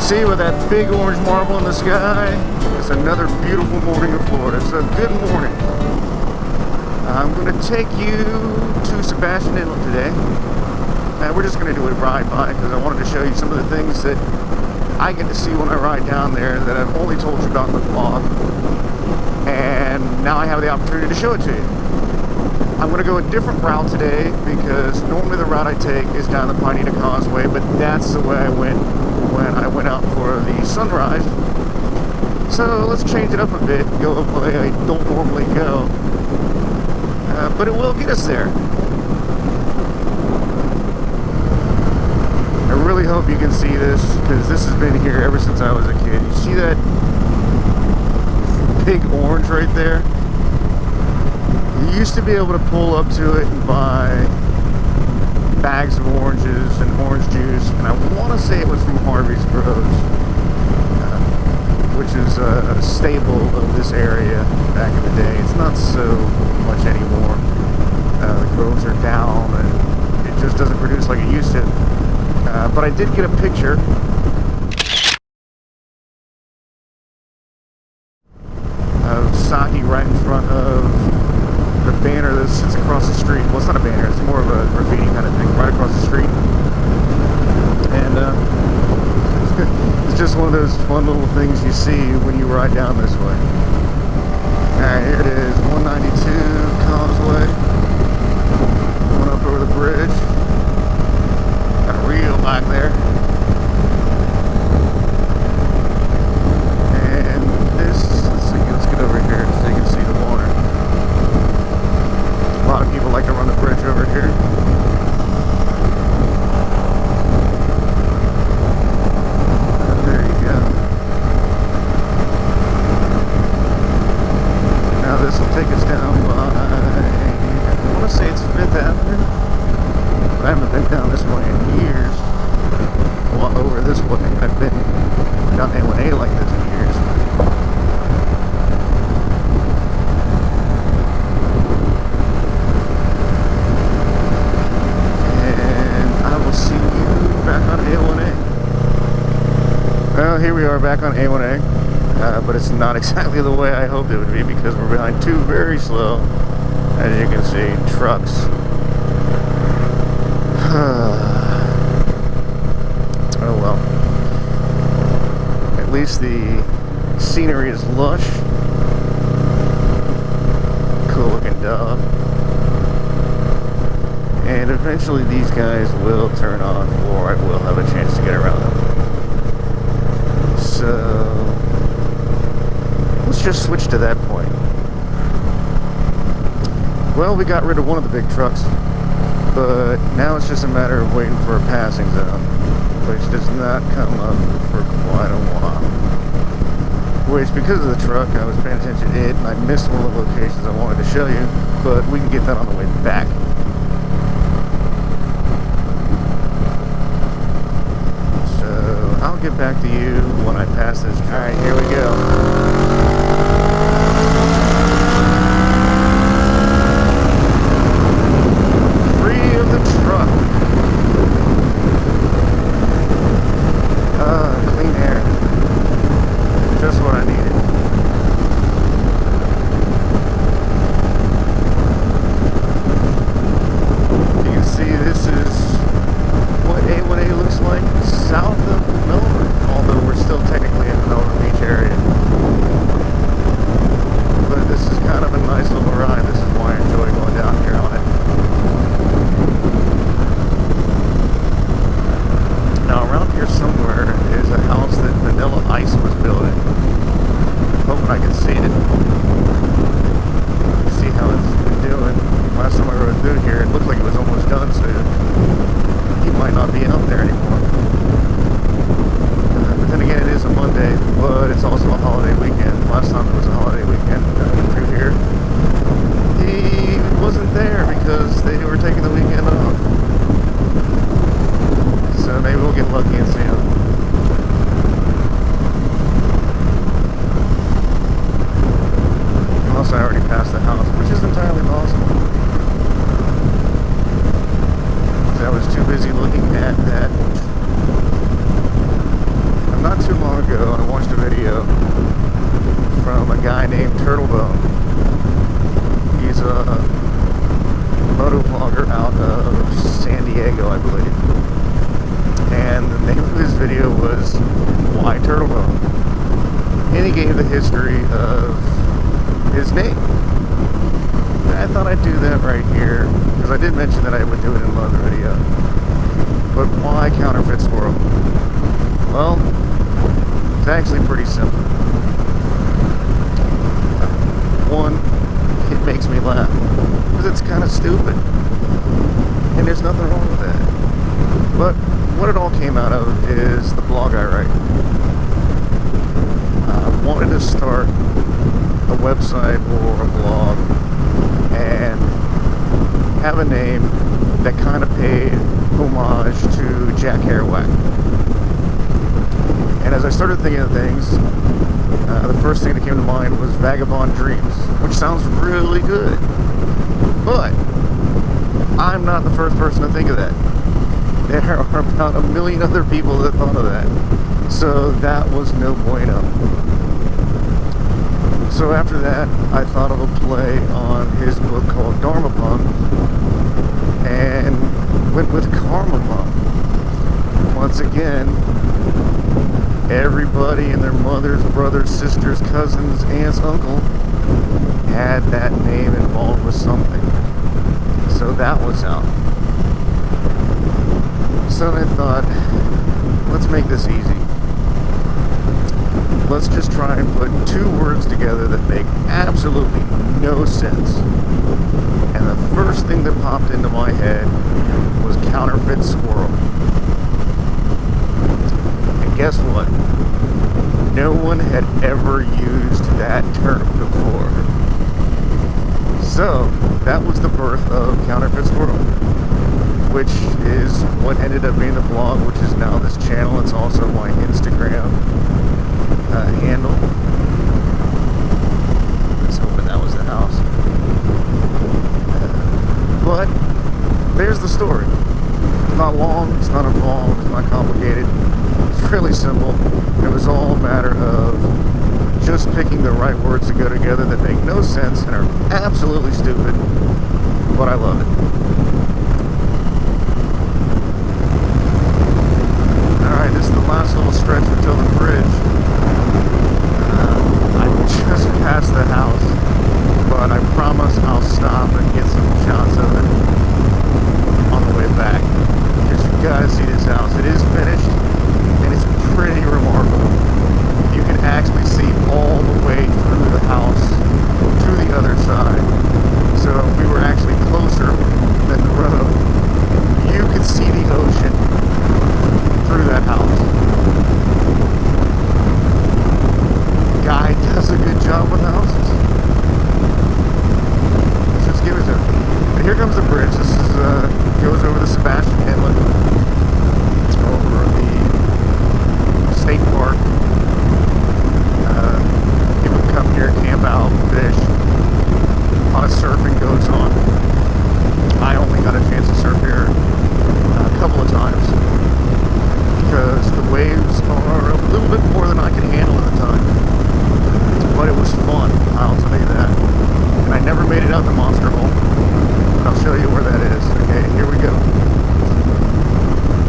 See, with that big orange marble in the sky, it's another beautiful morning in Florida. It's a good morning. I'm going to take you to Sebastian Inlet today. And we're just going to do a ride by because I wanted to show you some of the things that I get to see when I ride down there that I've only told you about in the vlog. And now I have the opportunity to show it to you. I'm going to go a different route today because normally the route I take is down the Pineda Causeway, but that's the way I went when I went out for the sunrise. So let's change it up a bit, go a way I don't normally go. But it will get us there. I really hope you can see this because this has been here ever since I was a kid. You see that big orange right there? You used to be able to pull up to it and buy bags of oranges and orange juice, and I want to say it was from Harvey's Groves, which is a staple of this area back in the day. It's not so much anymore. The groves are down and it just doesn't produce like it used to. But I did get a picture of Saki right in front of the banner that sits across the street. Well, it's not a banner, it's more of a graffiti kind of thing, right across the street. And it's just one of those fun little things you see when you ride down this way. Alright, here it is, 192 Causeway. Going up over the bridge. Got a reel back there. And this, let's see, let's get over here so you can see the water. A lot of people like to run the bridge over here. There you go. Now this will take us down by, I want to say it's 5th Avenue. I haven't been down this way in years. Well, over this way. I've been down A1A like this in years. Well, here we are back on A1A, but it's not exactly the way I hoped it would be because we're behind two very slow, as you can see, trucks. Oh well. At least the scenery is lush. Cool looking dog. And eventually these guys will turn on, or I will have a chance to get around them. So let's just switch to that point. Well, we got rid of one of the big trucks, but now it's just a matter of waiting for a passing zone, which does not come up for quite a while. Which, because of the truck, I was paying attention to it, and I missed one of the locations I wanted to show you, but we can get that on the way back. I'll get back to you when I pass this. Alright, here we go. Free of the truck. Clean air. Just what I needed. You can see this is what A1A looks like south of Melbourne, although we're still technically in the Melbourne Beach area. his name. And I thought I'd do that right here, because I did mention that I would do it in another video. But why Counterfeit Squirrel? Well, it's actually pretty simple. One, it makes me laugh, because it's kind of stupid. And there's nothing wrong with that. But what it all came out of is the blog I write. I wanted to start a website or a blog and have a name that kind of paid homage to Jack Kerouac. And as I started thinking of things, the first thing that came to mind was Vagabond Dreams, which sounds really good. But I'm not the first person to think of that. There are about a million other people that thought of that. So that was no bueno. So after that, I thought of a play on his book called Dharma Bum and went with Karma Bum. Once again, everybody and their mothers, brothers, sisters, cousins, aunts, uncle had that name involved with something. So that was out. So I thought, let's make this easy. Let's just try and put two words together that make absolutely no sense. And the first thing that popped into my head was Counterfeit Squirrel. And guess what? No one had ever used that term before. So that was the birth of Counterfeit Squirrel, which is what ended up being the blog, which is now this channel. It's also my Instagram handle. I was hoping that was the house. But there's the story. It's not long, it's not involved, it's not complicated. It's really simple. It was all a matter of just picking the right words to go together that make no sense and are absolutely stupid, but I love it. Alright, this is the last little stretch until the bridge. I just passed the house, but I promise I'll stop and get some shots of it on the way back. Because you guys see this house. It is finished, and it's pretty remarkable. You can actually see all the way through the house to the other side. So if we were actually closer than the road, you could see the ocean through that house. Guy does a good job with houses. Let's just give it to him. But here comes the bridge. This is goes over the Sebastian Inlet, over the state park. People come here, camp out, fish. A lot of surfing goes on. I only got a chance to surf here a couple of times because the waves are a little bit more than I can handle at the time. But it was fun, I'll tell you that. And I never made it out the Monster Hole, but I'll show you where that is. Okay, here we go.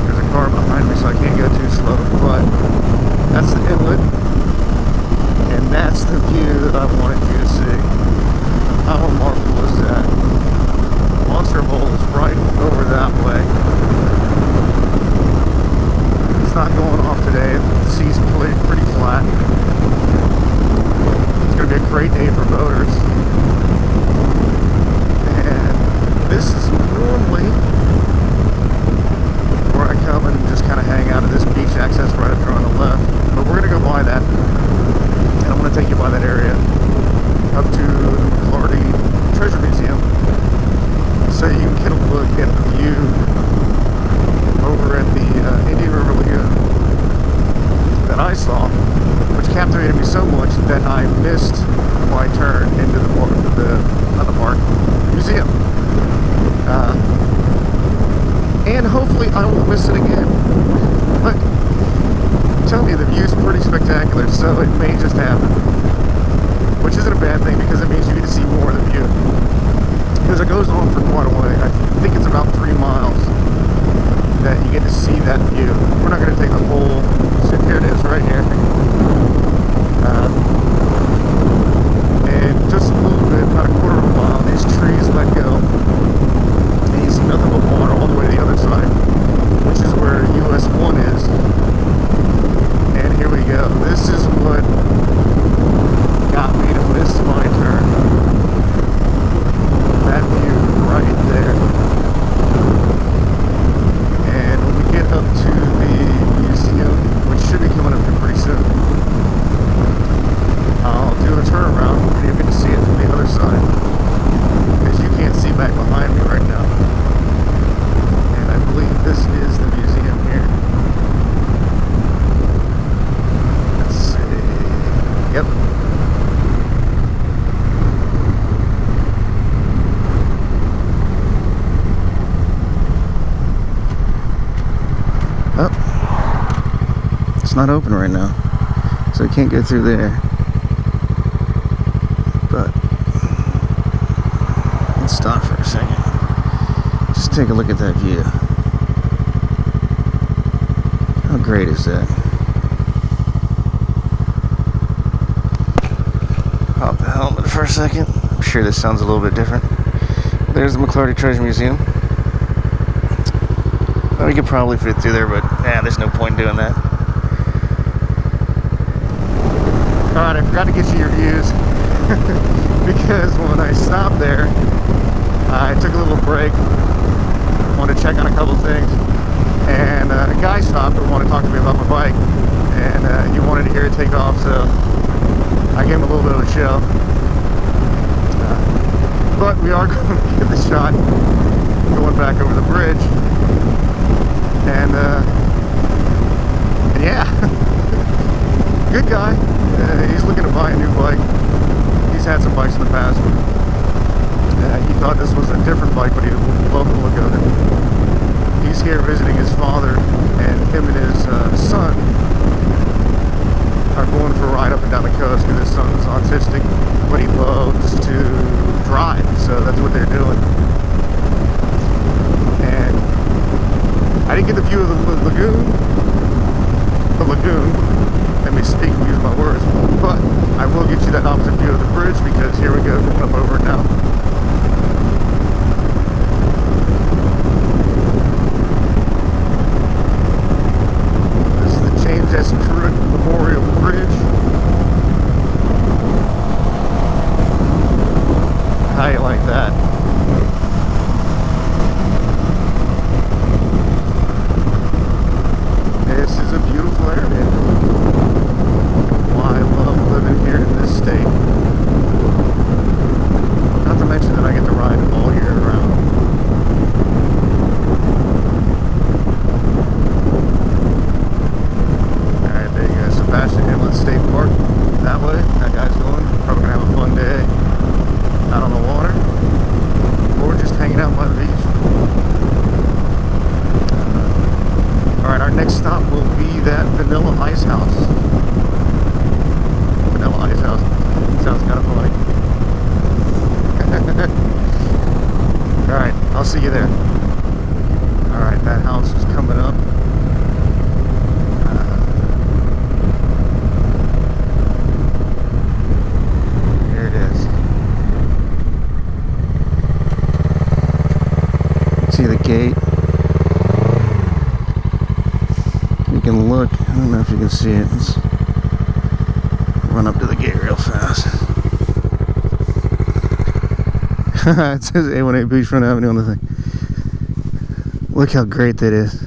There's a car behind me, so I can't go too slow, but that's the inlet, and that's the view that I wanted you to see. How remarkable is that? Monster Hole is right over that way. It's not going off today. The sea's pretty flat. It's going to be a great day for boaters. And this is normally where I come and just kind of hang out at this beach access right up here on the left. But we're going to go by that. And I'm going to take you by that area up to the Florida Treasure Museum so you can get a look at the view over at the Indian River Lagoon that I saw, which captivated me so much that I missed my turn into the park, not the park, the museum. And hopefully I won't miss it again. Look, tell me the view's pretty spectacular, so it may just happen. Which isn't a bad thing because it means you get to see more of the view. Because it goes on for quite a way. I think it's about 3 miles that you get to see that view. We're not going to take the whole, so here it is right here. And just a little not open right now, so we can't go through there. But let's stop for a second. Just take a look at that view. How great is that? Pop the helmet for a second. I'm sure this sounds a little bit different. There's the McClarty Treasure Museum. Well, we could probably fit through there, but there's no point in doing that. Alright, I forgot to get you your views. Because when I stopped there, I took a little break. Wanted to check on a couple things. And a guy stopped and wanted to talk to me about my bike. And he wanted to hear it take off, so I gave him a little bit of a show. But we are going to get the shot going back over the bridge. And yeah, good guy. He's looking to buy a new bike. He's had some bikes in the past. He thought this was a different bike, but he loved the look of it. He's here visiting his father, and him and his son are going for a ride up and down the coast because his son is autistic, but he loves to drive, so that's what they're doing. And I didn't get the view of the lagoon. Let me speak and use my words, but I will get you that opposite view of the bridge because here we go, going up over it now. This is the James S. Truitt Memorial Bridge. How you like that? This is a beautiful area. Why I love living here in this state. Not to mention that I get to ride all year round. Alright, there you go. Sebastian Inlet State Park. That way. That guy's going. Probably gonna have a fun day out on the water. Or just hanging out by the beach. Alright, our next stop will be that Vanilla Ice House. Vanilla Ice House. Sounds kind of funny. Alright, I'll see you there. Alright, that house is coming up. Here it is. See the gate? You can look. I don't know if you can see it. Let's run up to the gate real fast. It says 818 Beachfront Avenue on the thing. Look how great that is.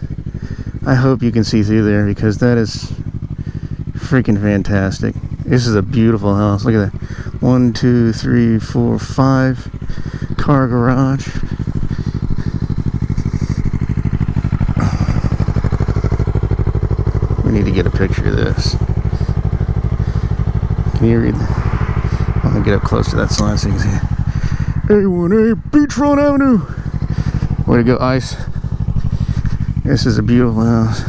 I hope you can see through there because that is freaking fantastic. This is a beautiful house. Look at that. 1, 2, 3, 4, 5 car garage. We need to get a picture of this. Can you read? I'm gonna get up close to that sign so you can see it. 818 Beachfront Avenue. Way to go, Ice. This is a beautiful house.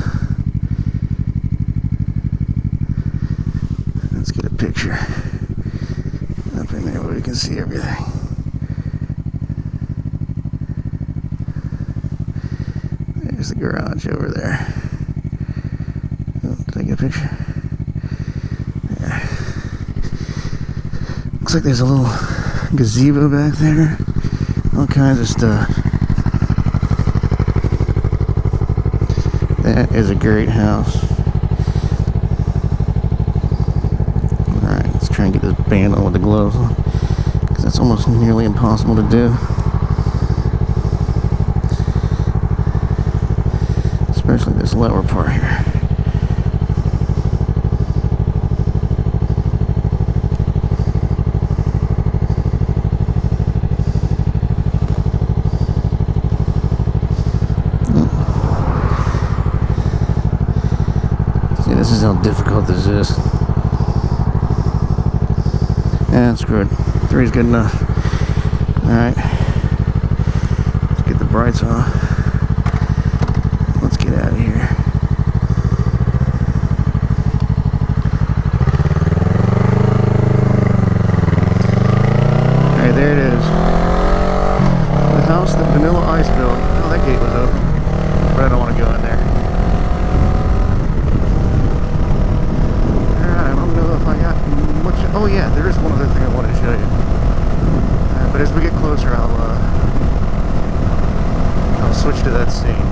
Let's get a picture up in there where we can see everything. There's the garage over there. Oh, did I get a picture? Yeah. Looks like there's a little gazebo back there. All kinds of stuff. That is a great house. Alright, let's try and get this band on with the gloves on, because that's almost nearly impossible to do. Especially this lower part here. This is how difficult this is. Yeah, screw it. 3 is good enough. Alright. Let's get the brights on. Let's get out of here. nice building. Oh, that gate was open, but I don't want to go in there. Alright, I don't know if I got much. Oh yeah, there is one other thing I wanted to show you. But as we get closer, I'll switch to that scene.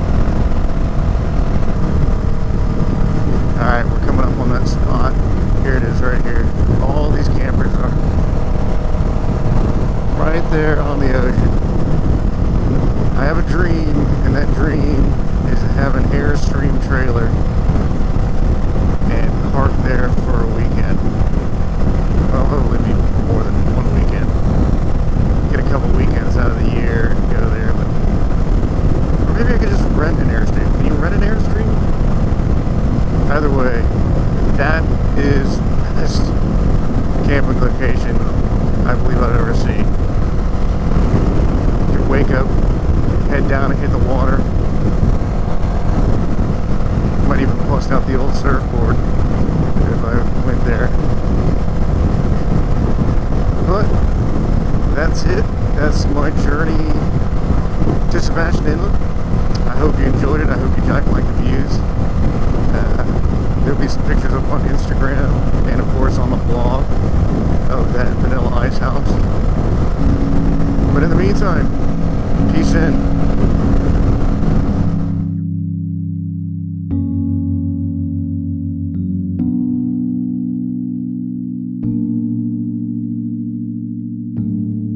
Alright, we're coming up on that spot. Here it is right here. All these campers are right there on the ocean. I have a dream, and that dream is to have an Airstream trailer and park there for a weekend. Well, hopefully be more than one weekend. Get a couple weekends out of the year and go there, but or maybe I could just rent an Airstream. Can you rent an Airstream? Either way, that is the best camping location I believe I've ever seen. You can wake up, head down and hit the water. Might even bust out the old surfboard if I went there. But that's it. That's my journey to Sebastian Inlet. I hope you enjoyed it. I hope you like the views. There'll be some pictures up on Instagram and of course on the blog of that Vanilla Ice House. But in the meantime, peace in.